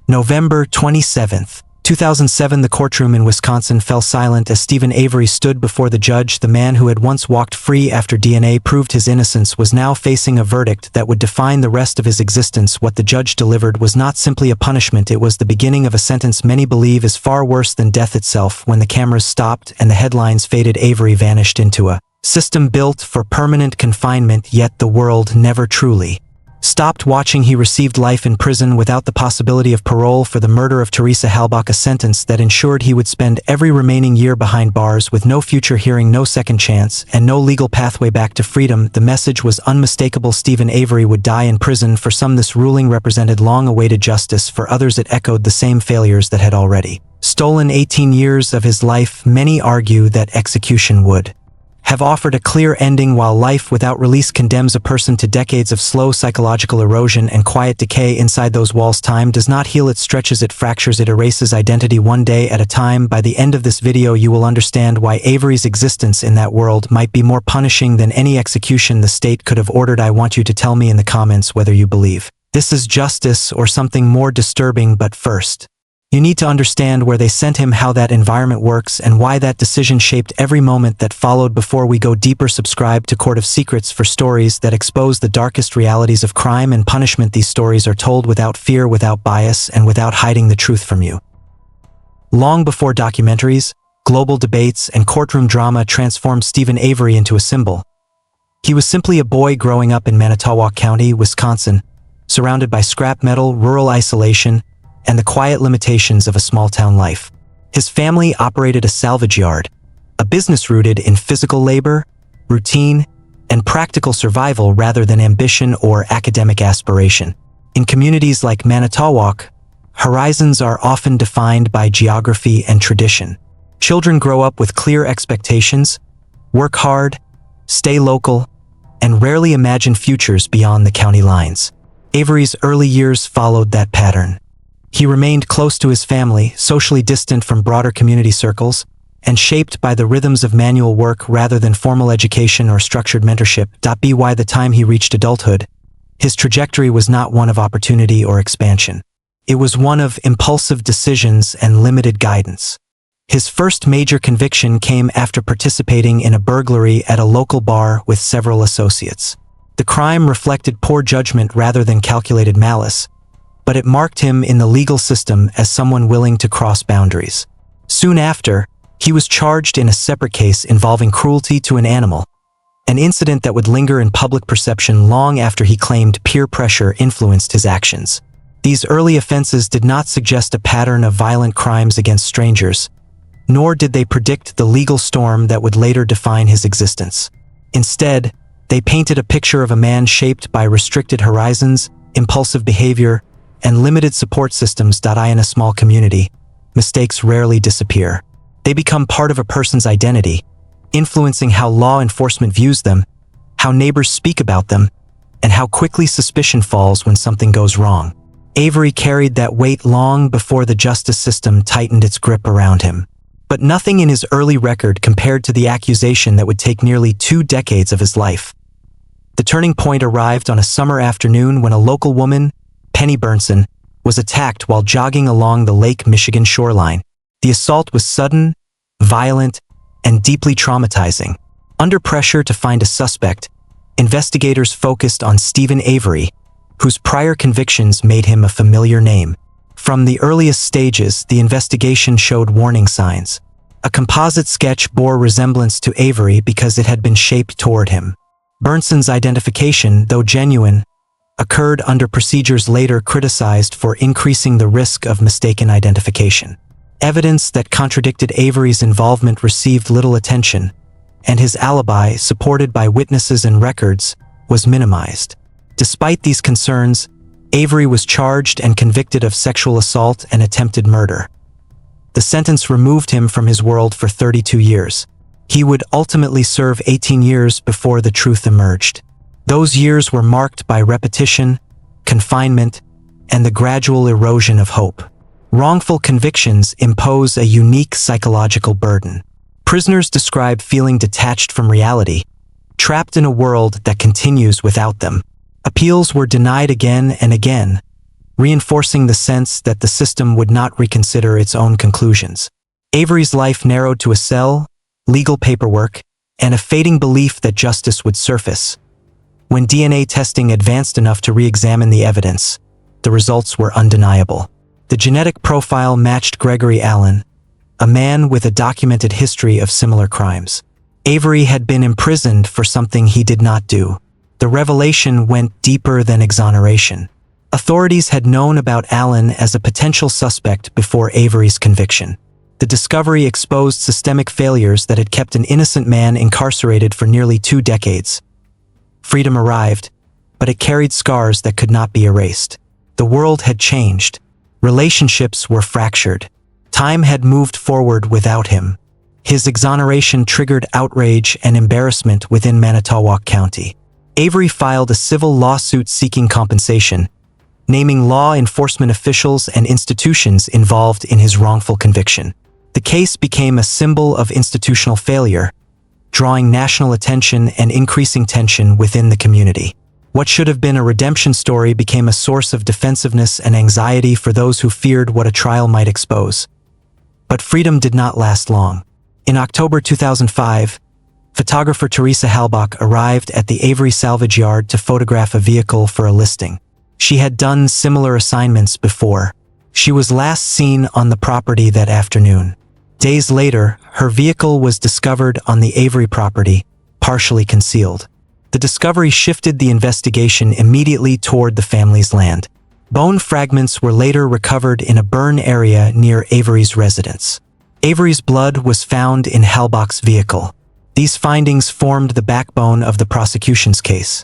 November 27, 2007. The courtroom in Wisconsin fell silent as Steven Avery stood before the judge. The man who had once walked free after DNA proved his innocence was now facing a verdict that would define the rest of his existence. What the judge delivered was not simply a punishment, it was the beginning of a sentence many believe is far worse than death itself. When the cameras stopped and the headlines faded, Avery vanished into a system built for permanent confinement, yet the world never truly stopped watching. He received life in prison without the possibility of parole for the murder of Theresa Halbach, a sentence that ensured he would spend every remaining year behind bars with no future hearing, no second chance, and no legal pathway back to freedom. The message was unmistakable. Steven Avery would die in prison. For some, this ruling represented long-awaited justice. For others, it echoed the same failures that had already stolen 18 years of his life. Many argue that execution would have offered a clear ending, while life without release condemns a person to decades of slow psychological erosion and quiet decay inside those walls. Time does not heal, it stretches, it fractures, it erases identity one day at a time. By the end of this video, you will understand why Avery's existence in that world might be more punishing than any execution the state could have ordered. I want you to tell me in the comments whether you believe this is justice or something more disturbing. But first, you need to understand where they sent him, how that environment works, and why that decision shaped every moment that followed. Before we go deeper, subscribe to Court of Secrets for stories that expose the darkest realities of crime and punishment. These stories are told without fear, without bias, and without hiding the truth from you. Long before documentaries, global debates, and courtroom drama transformed Steven Avery into a symbol, he was simply a boy growing up in Manitowoc County, Wisconsin, surrounded by scrap metal, rural isolation, and the quiet limitations of a small-town life. His family operated a salvage yard, a business rooted in physical labor, routine, and practical survival rather than ambition or academic aspiration. In communities like Manitowoc, horizons are often defined by geography and tradition. Children grow up with clear expectations, work hard, stay local, and rarely imagine futures beyond the county lines. Avery's early years followed that pattern. He remained close to his family, socially distant from broader community circles, and shaped by the rhythms of manual work rather than formal education or structured mentorship. By the time he reached adulthood, his trajectory was not one of opportunity or expansion. It was one of impulsive decisions and limited guidance. His first major conviction came after participating in a burglary at a local bar with several associates. The crime reflected poor judgment rather than calculated malice, but it marked him in the legal system as someone willing to cross boundaries. Soon after, he was charged in a separate case involving cruelty to an animal, an incident that would linger in public perception long after he claimed peer pressure influenced his actions. These early offenses did not suggest a pattern of violent crimes against strangers, nor did they predict the legal storm that would later define his existence. Instead, they painted a picture of a man shaped by restricted horizons, impulsive behavior, and limited support systems. In a small community, mistakes rarely disappear. They become part of a person's identity, influencing how law enforcement views them, how neighbors speak about them, and how quickly suspicion falls when something goes wrong. Avery carried that weight long before the justice system tightened its grip around him. But nothing in his early record compared to the accusation that would take nearly 2 decades of his life. The turning point arrived on a summer afternoon when a local woman, Penny Burnson, was attacked while jogging along the Lake Michigan shoreline. The assault was sudden, violent, and deeply traumatizing. Under pressure to find a suspect, investigators focused on Steven Avery, whose prior convictions made him a familiar name. From the earliest stages, the investigation showed warning signs. A composite sketch bore resemblance to Avery because it had been shaped toward him. Burnson's identification, though genuine, occurred under procedures later criticized for increasing the risk of mistaken identification. Evidence that contradicted Avery's involvement received little attention, and his alibi, supported by witnesses and records, was minimized. Despite these concerns, Avery was charged and convicted of sexual assault and attempted murder. The sentence removed him from his world for 32 years. He would ultimately serve 18 years before the truth emerged. Those years were marked by repetition, confinement, and the gradual erosion of hope. Wrongful convictions impose a unique psychological burden. Prisoners describe feeling detached from reality, trapped in a world that continues without them. Appeals were denied again and again, reinforcing the sense that the system would not reconsider its own conclusions. Avery's life narrowed to a cell, legal paperwork, and a fading belief that justice would surface. When DNA testing advanced enough to re-examine the evidence, the results were undeniable. The genetic profile matched Gregory Allen, a man with a documented history of similar crimes. Avery had been imprisoned for something he did not do. The revelation went deeper than exoneration. Authorities had known about Allen as a potential suspect before Avery's conviction. The discovery exposed systemic failures that had kept an innocent man incarcerated for nearly 2 decades. Freedom arrived, but it carried scars that could not be erased. The world had changed. Relationships were fractured. Time had moved forward without him. His exoneration triggered outrage and embarrassment within Manitowoc County. Avery filed a civil lawsuit seeking compensation, naming law enforcement officials and institutions involved in his wrongful conviction. The case became a symbol of institutional failure, drawing national attention and increasing tension within the community. What should have been a redemption story became a source of defensiveness and anxiety for those who feared what a trial might expose. But freedom did not last long. In October 2005, photographer Theresa Halbach arrived at the Avery salvage yard to photograph a vehicle for a listing. She had done similar assignments before. She was last seen on the property that afternoon. Days later, her vehicle was discovered on the Avery property, partially concealed. The discovery shifted the investigation immediately toward the family's land. Bone fragments were later recovered in a burn area near Avery's residence. Avery's blood was found in Halbach's vehicle. These findings formed the backbone of the prosecution's case.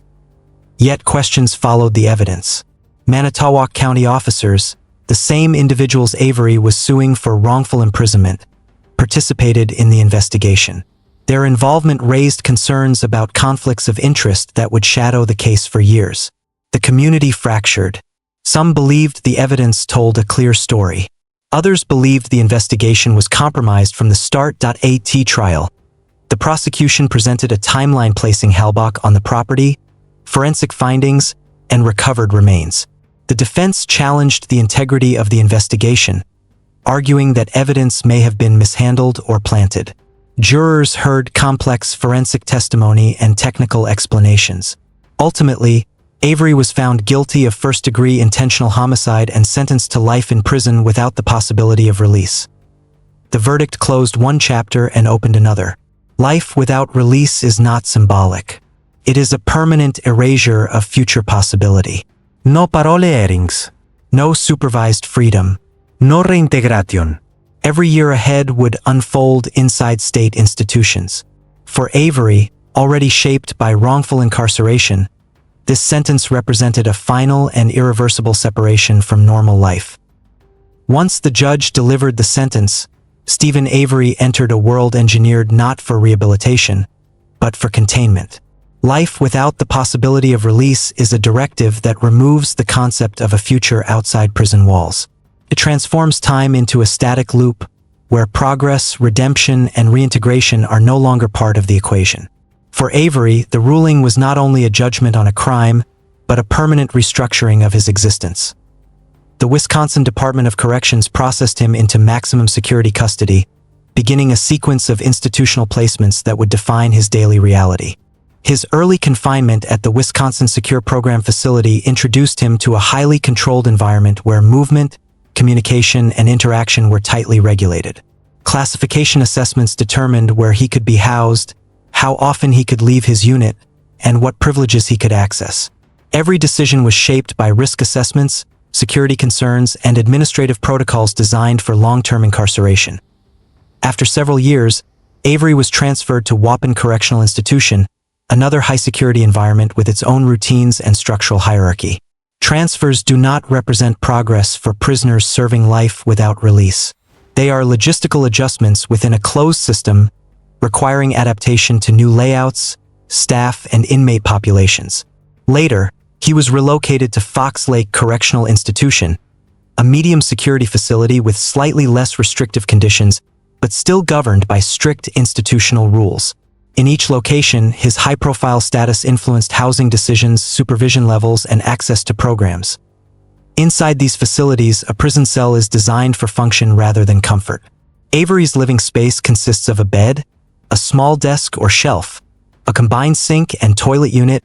Yet questions followed the evidence. Manitowoc County officers, the same individuals Avery was suing for wrongful imprisonment, participated in the investigation. Their involvement raised concerns about conflicts of interest that would shadow the case for years. The community fractured. Some believed the evidence told a clear story. Others believed the investigation was compromised from the start. At trial, the prosecution presented a timeline placing Halbach on the property, forensic findings, and recovered remains. The defense challenged the integrity of the investigation, arguing that evidence may have been mishandled or planted. Jurors heard complex forensic testimony and technical explanations. Ultimately, Avery was found guilty of first-degree intentional homicide and sentenced to life in prison without the possibility of release. The verdict closed one chapter and opened another. Life without release is not symbolic. It is a permanent erasure of future possibility. No parole hearings. No supervised freedom. No reintegration. Every year ahead would unfold inside state institutions. For Avery, already shaped by wrongful incarceration, this sentence represented a final and irreversible separation from normal life. Once the judge delivered the sentence, Steven Avery entered a world engineered not for rehabilitation, but for containment. Life without the possibility of release is a directive that removes the concept of a future outside prison walls. It transforms time into a static loop where progress, redemption, and reintegration are no longer part of the equation. For Avery, the ruling was not only a judgment on a crime, but a permanent restructuring of his existence. The Wisconsin Department of Corrections processed him into maximum security custody, beginning a sequence of institutional placements that would define his daily reality. His early confinement at the Wisconsin Secure Program facility introduced him to a highly controlled environment where movement, communication, and interaction were tightly regulated. Classification assessments determined where he could be housed, how often he could leave his unit, and what privileges he could access. Every decision was shaped by risk assessments, security concerns, and administrative protocols designed for long-term incarceration. After several years, Avery was transferred to Waupun Correctional Institution, another high-security environment with its own routines and structural hierarchy. Transfers do not represent progress for prisoners serving life without release. They are logistical adjustments within a closed system, requiring adaptation to new layouts, staff, and inmate populations. Later, he was relocated to Fox Lake Correctional Institution, a medium-security facility with slightly less restrictive conditions, but still governed by strict institutional rules. In each location, his high-profile status influenced housing decisions, supervision levels, and access to programs. Inside these facilities, a prison cell is designed for function rather than comfort. Avery's living space consists of a bed, a small desk or shelf, a combined sink and toilet unit,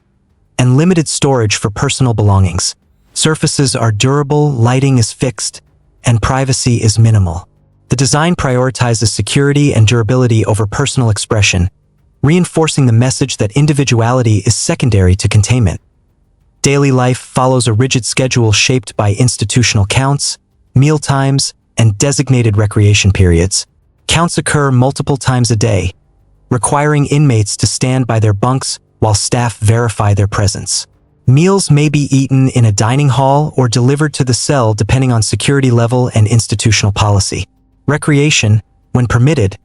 and limited storage for personal belongings. Surfaces are durable, lighting is fixed, and privacy is minimal. The design prioritizes security and durability over personal expression, reinforcing the message that individuality is secondary to containment. Daily life follows a rigid schedule shaped by institutional counts, meal times, and designated recreation periods. Counts occur multiple times a day, requiring inmates to stand by their bunks while staff verify their presence. Meals may be eaten in a dining hall or delivered to the cell depending on security level and institutional policy. Recreation, when permitted,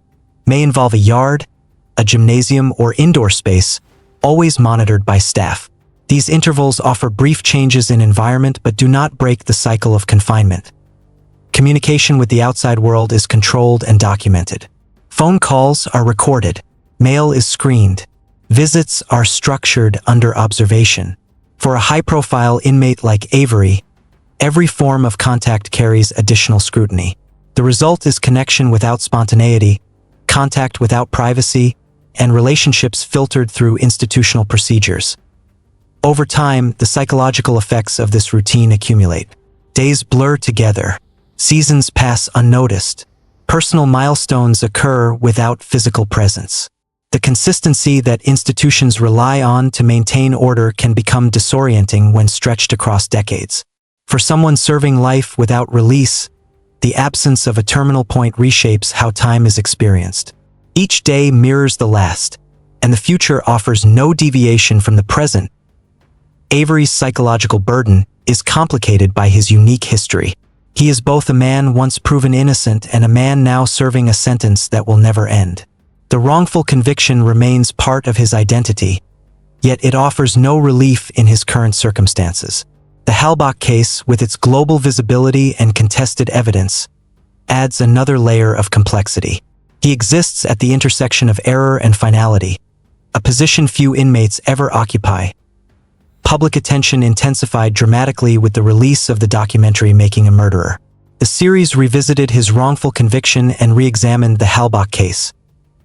may involve a yard, a gymnasium, or indoor space, always monitored by staff. These intervals offer brief changes in environment but do not break the cycle of confinement. Communication with the outside world is controlled and documented. Phone calls are recorded. Mail is screened. Visits are structured under observation. For a high-profile inmate like Avery, every form of contact carries additional scrutiny. The result is connection without spontaneity, contact without privacy, and relationships filtered through institutional procedures. Over time, the psychological effects of this routine accumulate. Days blur together. Seasons pass unnoticed. Personal milestones occur without physical presence. The consistency that institutions rely on to maintain order can become disorienting when stretched across decades. For someone serving life without release, the absence of a terminal point reshapes how time is experienced. Each day mirrors the last, and the future offers no deviation from the present. Avery's psychological burden is complicated by his unique history. He is both a man once proven innocent and a man now serving a sentence that will never end. The wrongful conviction remains part of his identity, yet it offers no relief in his current circumstances. The Halbach case, with its global visibility and contested evidence, adds another layer of complexity. He exists at the intersection of error and finality, a position few inmates ever occupy. Public attention intensified dramatically with the release of the documentary Making a Murderer. The series revisited his wrongful conviction and re-examined the Halbach case,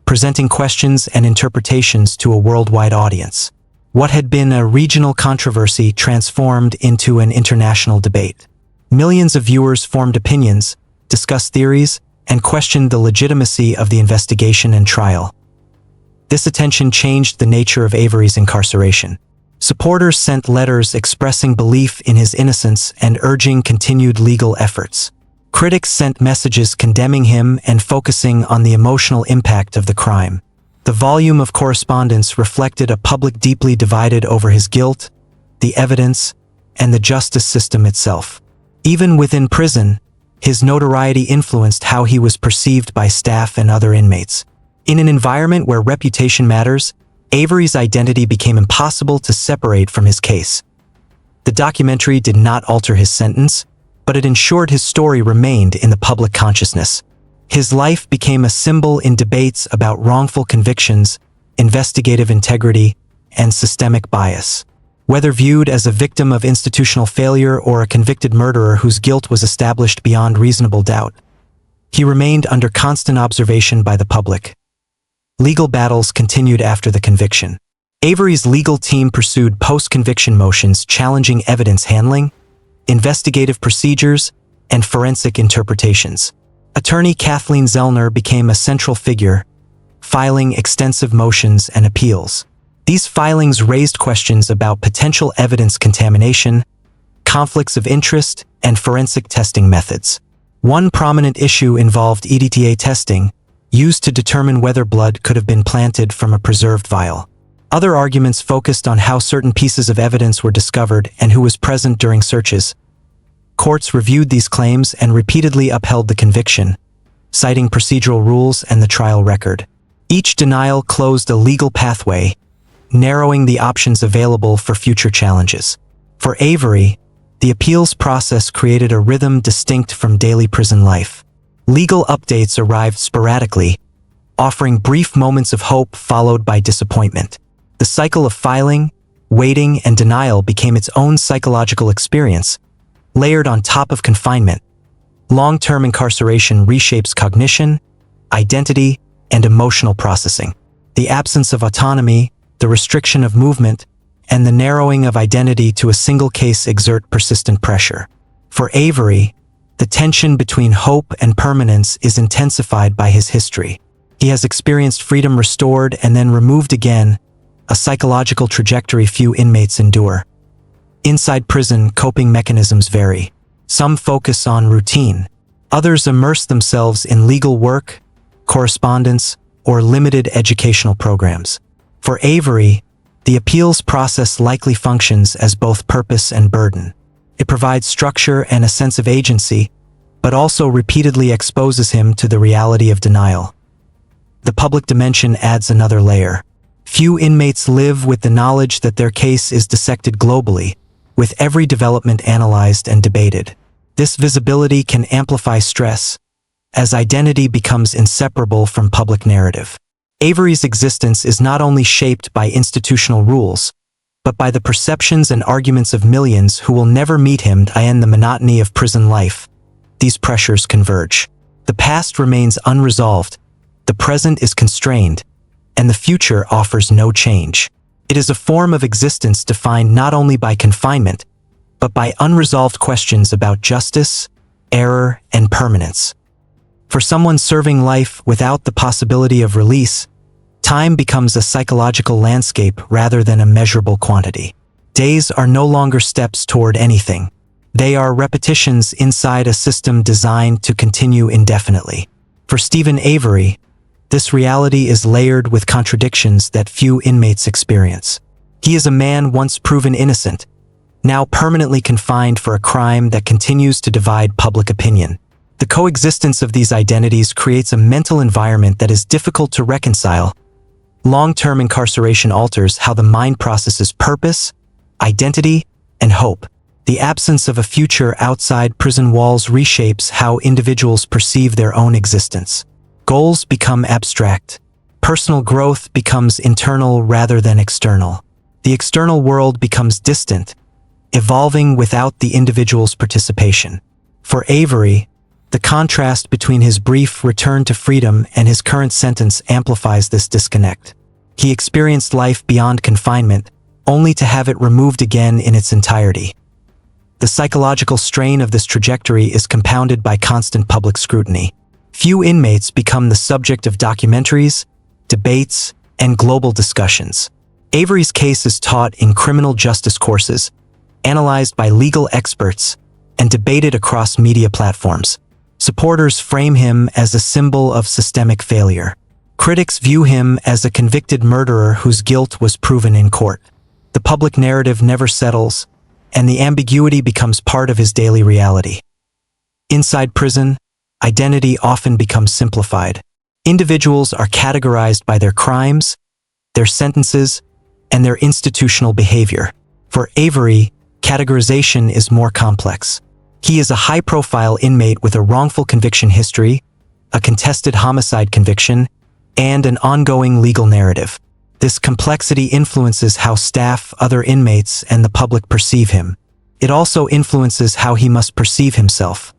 presenting questions and interpretations to a worldwide audience. What had been a regional controversy transformed into an international debate. Millions of viewers formed opinions, discussed theories, and questioned the legitimacy of the investigation and trial. This attention changed the nature of Avery's incarceration. Supporters sent letters expressing belief in his innocence and urging continued legal efforts. Critics sent messages condemning him and focusing on the emotional impact of the crime. The volume of correspondence reflected a public deeply divided over his guilt, the evidence, and the justice system itself. Even within prison, his notoriety influenced how he was perceived by staff and other inmates. In an environment where reputation matters, Avery's identity became impossible to separate from his case. The documentary did not alter his sentence, but it ensured his story remained in the public consciousness. His life became a symbol in debates about wrongful convictions, investigative integrity, and systemic bias. Whether viewed as a victim of institutional failure or a convicted murderer whose guilt was established beyond reasonable doubt, he remained under constant observation by the public. Legal battles continued after the conviction. Avery's legal team pursued post-conviction motions challenging evidence handling, investigative procedures, and forensic interpretations. Attorney Kathleen Zellner became a central figure, filing extensive motions and appeals. These filings raised questions about potential evidence contamination, conflicts of interest, and forensic testing methods. One prominent issue involved EDTA testing, used to determine whether blood could have been planted from a preserved vial. Other arguments focused on how certain pieces of evidence were discovered and who was present during searches. Courts reviewed these claims and repeatedly upheld the conviction, citing procedural rules and the trial record. Each denial closed a legal pathway, narrowing the options available for future challenges. For Avery, the appeals process created a rhythm distinct from daily prison life. Legal updates arrived sporadically, offering brief moments of hope followed by disappointment. The cycle of filing, waiting, and denial became its own psychological experience, Layered on top of confinement, long-term incarceration reshapes cognition, identity, and emotional processing. The absence of autonomy, the restriction of movement, and the narrowing of identity to a single case exert persistent pressure. For Avery, the tension between hope and permanence is intensified by his history. He has experienced freedom restored and then removed again, a psychological trajectory few inmates endure. Inside prison, coping mechanisms vary. Some focus on routine. Others immerse themselves in legal work, correspondence, or limited educational programs. For Avery, the appeals process likely functions as both purpose and burden. It provides structure and a sense of agency, but also repeatedly exposes him to the reality of denial. The public dimension adds another layer. Few inmates live with the knowledge that their case is dissected globally, with every development analyzed and debated. This visibility can amplify stress, as identity becomes inseparable from public narrative. Avery's existence is not only shaped by institutional rules, but by the perceptions and arguments of millions who will never meet him to end the monotony of prison life. These pressures converge. The past remains unresolved, the present is constrained, and the future offers no change. It is a form of existence defined not only by confinement, but by unresolved questions about justice, error, and permanence. For someone serving life without the possibility of release, time becomes a psychological landscape rather than a measurable quantity. Days are no longer steps toward anything. They are repetitions inside a system designed to continue indefinitely. For Steven Avery, this reality is layered with contradictions that few inmates experience. He is a man once proven innocent, now permanently confined for a crime that continues to divide public opinion. The coexistence of these identities creates a mental environment that is difficult to reconcile. Long-term incarceration alters how the mind processes purpose, identity, and hope. The absence of a future outside prison walls reshapes how individuals perceive their own existence. Goals become abstract. Personal growth becomes internal rather than external. The external world becomes distant, evolving without the individual's participation. For Avery, the contrast between his brief return to freedom and his current sentence amplifies this disconnect. He experienced life beyond confinement, only to have it removed again in its entirety. The psychological strain of this trajectory is compounded by constant public scrutiny. Few inmates become the subject of documentaries, debates, and global discussions. Avery's case is taught in criminal justice courses, analyzed by legal experts, and debated across media platforms. Supporters frame him as a symbol of systemic failure. Critics view him as a convicted murderer whose guilt was proven in court. The public narrative never settles, and the ambiguity becomes part of his daily reality. Inside prison, identity often becomes simplified. Individuals are categorized by their crimes, their sentences, and their institutional behavior. For Avery, categorization is more complex. He is a high-profile inmate with a wrongful conviction history, a contested homicide conviction, and an ongoing legal narrative. This complexity influences how staff, other inmates, and the public perceive him. It also influences how he must perceive himself.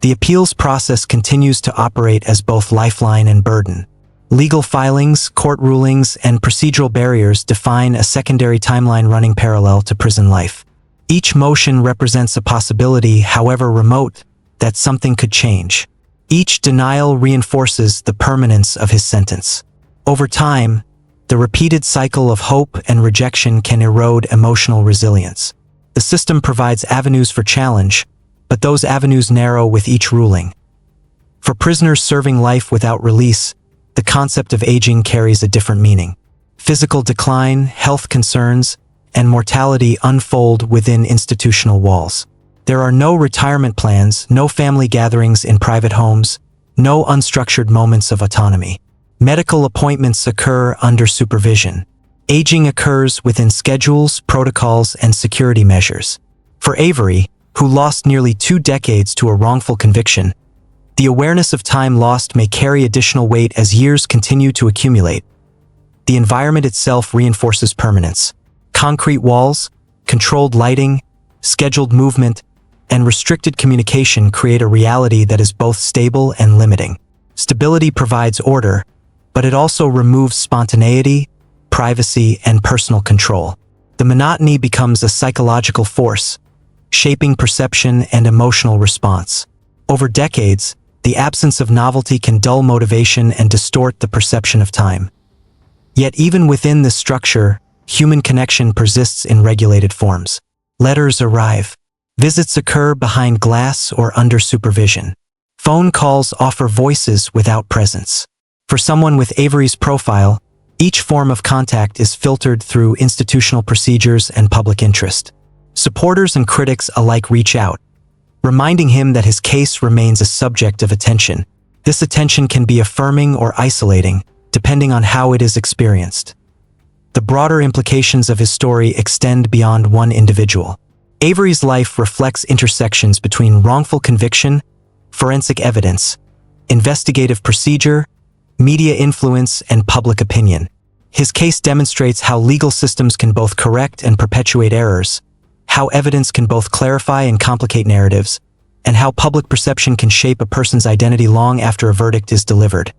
The appeals process continues to operate as both lifeline and burden. Legal filings, court rulings, and procedural barriers define a secondary timeline running parallel to prison life. Each motion represents a possibility, however remote, that something could change. Each denial reinforces the permanence of his sentence. Over time, the repeated cycle of hope and rejection can erode emotional resilience. The system provides avenues for challenge, but those avenues narrow with each ruling. For prisoners serving life without release, the concept of aging carries a different meaning. Physical decline, health concerns, and mortality unfold within institutional walls. There are no retirement plans, no family gatherings in private homes, no unstructured moments of autonomy. Medical appointments occur under supervision. Aging occurs within schedules, protocols, and security measures. For Avery, who lost nearly 2 decades to a wrongful conviction, the awareness of time lost may carry additional weight as years continue to accumulate. The environment itself reinforces permanence. Concrete walls, controlled lighting, scheduled movement, and restricted communication create a reality that is both stable and limiting. Stability provides order, but it also removes spontaneity, privacy, and personal control. The monotony becomes a psychological force, shaping perception and emotional response. Over decades, the absence of novelty can dull motivation and distort the perception of time. Yet even within this structure, human connection persists in regulated forms. Letters arrive. Visits occur behind glass or under supervision. Phone calls offer voices without presence. For someone with Avery's profile, each form of contact is filtered through institutional procedures and public interest. Supporters and critics alike reach out, reminding him that his case remains a subject of attention. This attention can be affirming or isolating, depending on how it is experienced. The broader implications of his story extend beyond one individual. Avery's life reflects intersections between wrongful conviction, forensic evidence, investigative procedure, media influence, and public opinion. His case demonstrates how legal systems can both correct and perpetuate errors, how evidence can both clarify and complicate narratives, and how public perception can shape a person's identity long after a verdict is delivered.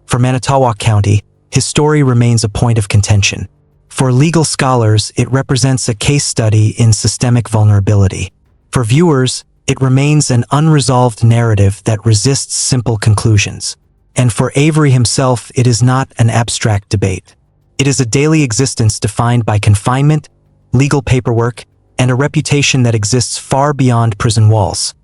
For Manitowoc County, his story remains a point of contention. For legal scholars, it represents a case study in systemic vulnerability. For viewers, it remains an unresolved narrative that resists simple conclusions. And for Avery himself, it is not an abstract debate. It is a daily existence defined by confinement, legal paperwork, and a reputation that exists far beyond prison walls.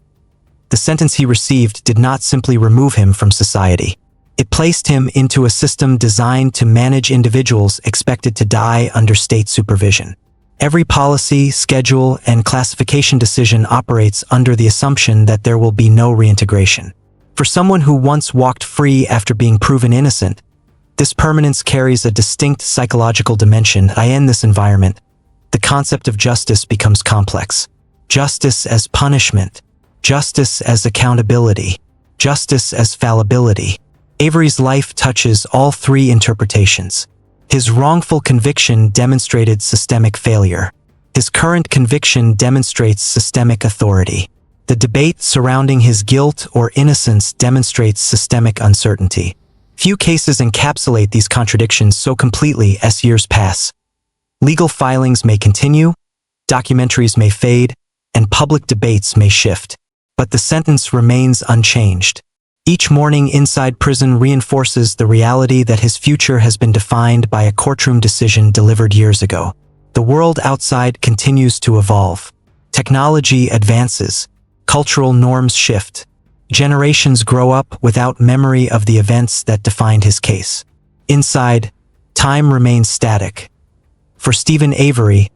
The sentence he received did not simply remove him from society. It placed him into a system designed to manage individuals expected to die under state supervision. Every policy, schedule, and classification decision operates under the assumption that there will be no reintegration. For someone who once walked free after being proven innocent, this permanence carries a distinct psychological dimension. In this environment, the concept of justice becomes complex. Justice as punishment, justice as accountability, justice as fallibility. Avery's life touches all three interpretations. His wrongful conviction demonstrated systemic failure. His current conviction demonstrates systemic authority. The debate surrounding his guilt or innocence demonstrates systemic uncertainty. Few cases encapsulate these contradictions so completely as years pass. Legal filings may continue, documentaries may fade, and public debates may shift. But the sentence remains unchanged. Each morning inside prison reinforces the reality that his future has been defined by a courtroom decision delivered years ago. The world outside continues to evolve. Technology advances. Cultural norms shift. Generations grow up without memory of the events that defined his case. Inside, time remains static. For Steven Avery,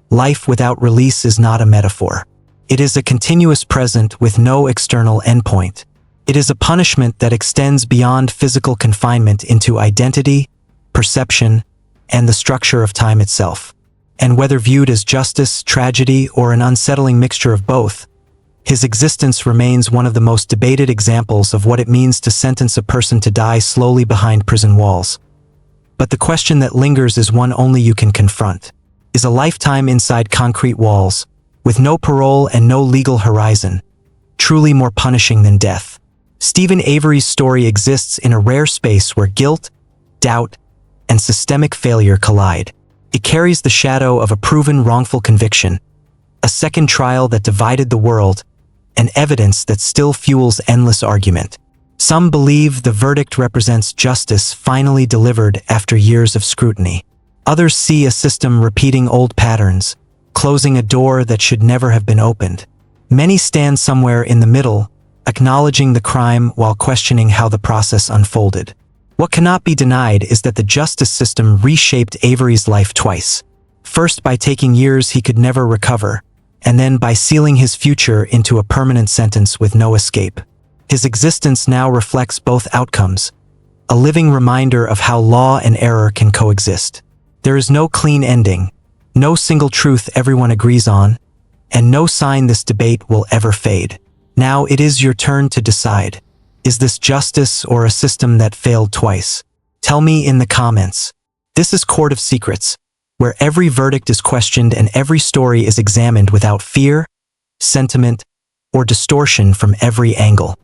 life without release is not a metaphor. It is a continuous present with no external endpoint. It is a punishment that extends beyond physical confinement into identity, perception, and the structure of time itself. And whether viewed as justice, tragedy, or an unsettling mixture of both, his existence remains one of the most debated examples of what it means to sentence a person to die slowly behind prison walls. But the question that lingers is one only you can confront. Is a lifetime inside concrete walls, with no parole and no legal horizon, truly more punishing than death? Steven Avery's story exists in a rare space where guilt, doubt, and systemic failure collide. It carries the shadow of a proven wrongful conviction, a second trial that divided the world, and evidence that still fuels endless argument. Some believe the verdict represents justice finally delivered after years of scrutiny. Others see a system repeating old patterns, closing a door that should never have been opened. Many stand somewhere in the middle, acknowledging the crime while questioning how the process unfolded. What cannot be denied is that the justice system reshaped Avery's life twice. First by taking years he could never recover, and then by sealing his future into a permanent sentence with no escape. His existence now reflects both outcomes, a living reminder of how law and error can coexist. There is no clean ending, no single truth everyone agrees on, and no sign this debate will ever fade. Now it is your turn to decide. Is this justice or a system that failed twice? Tell me in the comments. This is Court of Secrets, where every verdict is questioned and every story is examined without fear, sentiment, or distortion from every angle.